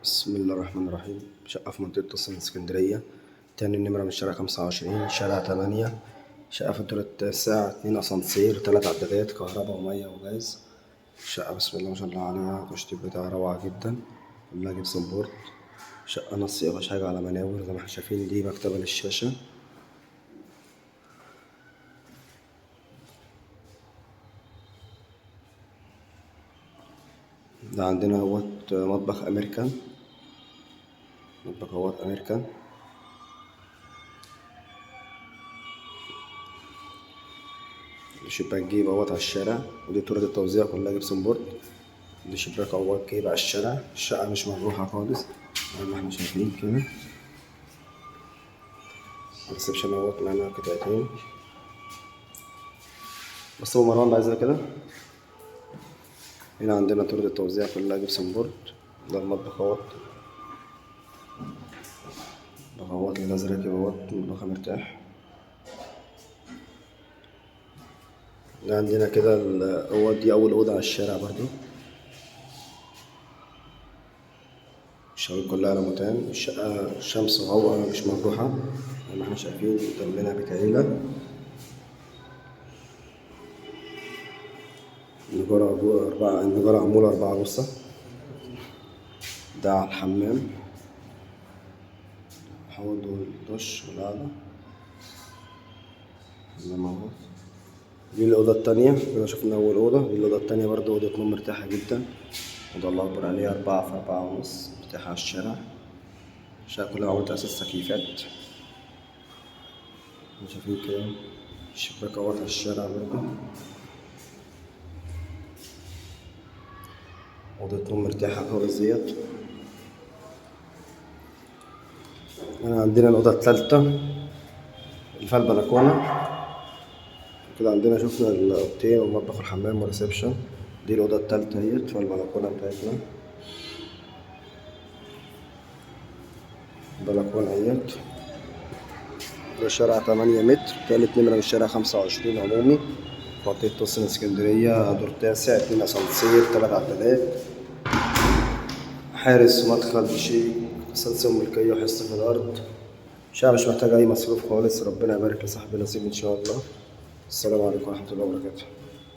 بسم الله الرحمن الرحيم. شقة في منطقة قصر اسكندرية. تاني نمرة من شارع 25 شارع 8. شقة في الدور التاسع، 2 أسانسير، 3 عدادات كهرباء ومية وغاز. شقة بسم الله ما شاء الله عليها، التشطيب بتاعها روعة جدا، كلها جبسن بورد. شقة نص مفيهاش حاجة على مناور زي ما احنا شايفين. دي مكتبة للشاشة. ده عندنا اهوت مطبخ أمريكان. مطبخ اهوت أمريكان. شباك جيب اهوت على الشارع، ودي طرق التوزيع كلها جبسن بورد. دي شباك اهوت جيب على الشارع. الشقة مش مجروحة خالص زي ما احنا شايفين كده. الريسبشن اهوت معانا قطعتين بس. هو مروان عايزها كده. هنا عندنا طرق التوزيع كلها جبسن بورد. ده المطبخ اهوت. المطبخ اهوت الأزرق اهوت، مطبخ مرتاح. ده عندنا كده دي أول أوضة على الشارع برضو. الشبابيك كلها رمضان. الشقة شمس وهواء، مش مفتوحة زي ما احنا شايفين. جنبنا بكايلة. النجارة عمولة 4 بوصة. ده على الحمام، حوض والدش والقعدة. حمام اهو. دي الأوضة التانية. كده شفنا أول أوضة. دي الأوضة التانية برضه، أوضة نوم مرتاحة جدا. أوضة الله أكبر عليها، 4 في 4.5، مرتاحة على الشارع. الشقة كلها معمولة أساس تكييفات. شايفين كده. الشباك اهوت على الشارع برضه. أوضة نوم مرتاحة خالص ديت. هنا عندنا الأوضة التالتة اللي فيها البلكونة. كده عندنا شفنا الأوضتين والمطبخ والحمام والريسبشن. دي الأوضة التالتة اهيت، فيها البلكونة بتاعتنا. البلكونة اهيت. ده شارع 8 متر، تالت نمرة من شارع 25 عمومي، في منطقة قصر اسكندرية. دور تاسع، 2 أسانسير، 3 عدادات، حارس ومدخل بشيك، أسانسير ملكية وحصة في الأرض. شقة مش محتاجة أي مصروف خالص. ربنا يبارك لصاحب نصيب إن شاء الله. السلام عليكم ورحمة الله وبركاته.